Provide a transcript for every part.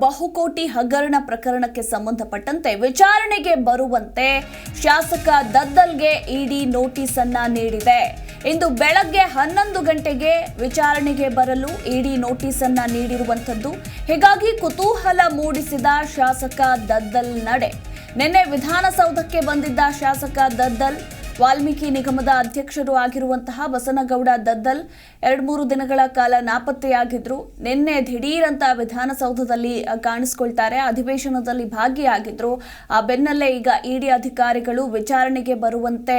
ಬಹುಕೋಟಿ ಹಗರಣ ಪ್ರಕರಣಕ್ಕೆ ಸಂಬಂಧಪಟ್ಟಂತೆ ವಿಚಾರಣೆಗೆ ಬರುವಂತೆ ಶಾಸಕ ದದ್ದಲ್ಗೆ ಇಡಿ ನೋಟಿಸ್ ಅನ್ನ ನೀಡಿದೆ. ಇಂದು ಬೆಳಗ್ಗೆ 11 ಗಂಟೆಗೆ ವಿಚಾರಣೆಗೆ ಬರಲು ಇಡಿ ನೋಟಿಸ್ ಅನ್ನ ನೀಡಿರುವಂತದ್ದು. ಹೀಗಾಗಿ ಕುತೂಹಲ ಮೂಡಿಸಿದ ಶಾಸಕ ದದ್ದಲ್ ನಡೆ. ನಿನ್ನೆ ವಿಧಾನಸೌಧಕ್ಕೆ ಬಂದಿದ್ದ ಶಾಸಕ ದದ್ದಲ್ ವಾಲ್ಮೀಕಿ ನಿಗಮದ ಅಧ್ಯಕ್ಷರು ಆಗಿರುವಂತಹ ಬಸನಗೌಡ ದದ್ದಲ್ 2-3 ದಿನಗಳ ಕಾಲ ನಾಪತ್ತೆಯಾಗಿದ್ರು. ನಿನ್ನೆ ದಿಢೀರಂತ ವಿಧಾನಸೌಧದಲ್ಲಿ ಕಾಣಿಸಿಕೊಳ್ತಾರೆ, ಅಧಿವೇಶನದಲ್ಲಿ ಭಾಗಿಯಾಗಿದ್ರು. ಆ ಬೆನ್ನಲ್ಲೇ ಈಗ ಇಡಿ ಅಧಿಕಾರಿಗಳು ವಿಚಾರಣೆಗೆ ಬರುವಂತೆ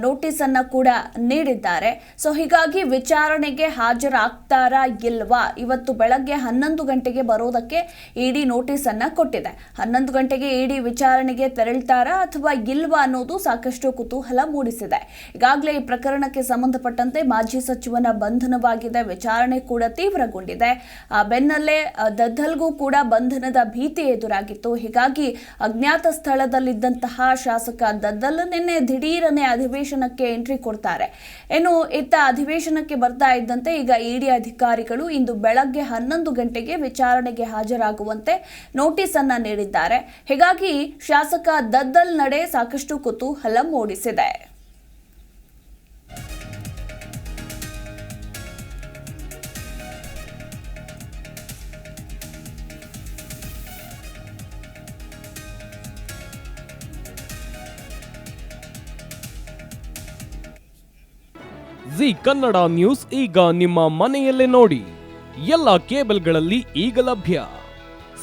ನೋಟಿಸ್ ಅನ್ನ ಕೂಡ ನೀಡಿದ್ದಾರೆ. ಸೊ ಹೀಗಾಗಿ ವಿಚಾರಣೆಗೆ ಹಾಜರಾಗ್ತಾರಾ ಇಲ್ವಾ, ಇವತ್ತು ಬೆಳಗ್ಗೆ 11 ಗಂಟೆಗೆ ಬರೋದಕ್ಕೆ ಇಡಿ ನೋಟಿಸ್ ಅನ್ನ ಕೊಟ್ಟಿದೆ. 11 ಗಂಟೆಗೆ ಇಡಿ ವಿಚಾರಣೆಗೆ ತೆರಳ್ತಾರಾ ಅಥವಾ ಇಲ್ವಾ ಅನ್ನೋದು ಸಾಕಷ್ಟು ಕುತೂಹಲ ಮೂಡಿಸಿದೆ. ಈಗಾಗಲೇ ಈ ಪ್ರಕರಣಕ್ಕೆ ಸಂಬಂಧಪಟ್ಟಂತೆ ಮಾಜಿ ಸಚಿವನ ಬಂಧನವಾಗಿದೆ, ವಿಚಾರಣೆ ಕೂಡ ತೀವ್ರಗೊಂಡಿದೆ. ಆ ಬೆನ್ನಲ್ಲೇ ದದ್ದಲ್ಗೂ ಕೂಡ ಬಂಧನದ ಭೀತಿ ಎದುರಾಗಿತ್ತು. ಹೀಗಾಗಿ ಅಜ್ಞಾತ ಸ್ಥಳದಲ್ಲಿದ್ದಂತಹ ಶಾಸಕ ದದ್ದಲ್ ನಿನ್ನೆ ದಿಢೀರನೆ ಅಧಿವೇಶನಕ್ಕೆ ಎಂಟ್ರಿ ಕೊಡ್ತಾರೆ. ಇನ್ನು ಇತ್ತ ಅಧಿವೇಶನಕ್ಕೆ ಬರ್ತಾ ಇದ್ದಂತೆ ಈಗ ಇಡಿ ಅಧಿಕಾರಿಗಳು ಇಂದು ಬೆಳಗ್ಗೆ 11 ಗಂಟೆಗೆ ವಿಚಾರಣೆಗೆ ಹಾಜರಾಗುವಂತೆ ನೋಟಿಸ್ ಅನ್ನ ನೀಡಿದ್ದಾರೆ. ಹೀಗಾಗಿ ಶಾಸಕ ದದ್ದಲ್ ನಡೆ ಸಾಕಷ್ಟು ಕುತೂಹಲ ಮೂಡಿಸಿದೆ. ಜಿ ಕನ್ನಡ ನ್ಯೂಸ್ ಈಗ ನಿಮ್ಮ ಮನೆಯಲ್ಲೇ ನೋಡಿ. ಎಲ್ಲ ಕೇಬಲ್ಗಳಲ್ಲಿ ಈಗ ಲಭ್ಯ.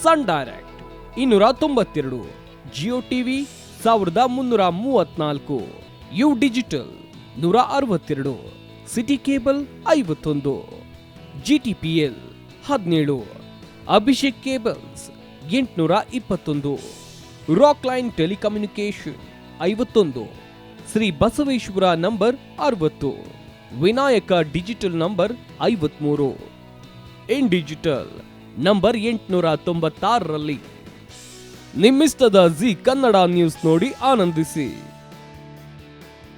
Sun Direct 292, Jio TV 1334, U digital 162, City Cable 51, GTPL 17, Abhishek cables 821, Rockline telecommunication 51, Shri Basaveshwara number 60, Vinayaka digital number 53, in digital number 896ರಲ್ಲಿ. ನಿಮ್ಮಿಸ್ತದ ಜಿ ಕನ್ನಡ ನ್ಯೂಸ್ ನೋಡಿ ಆನಂದಿಸಿ.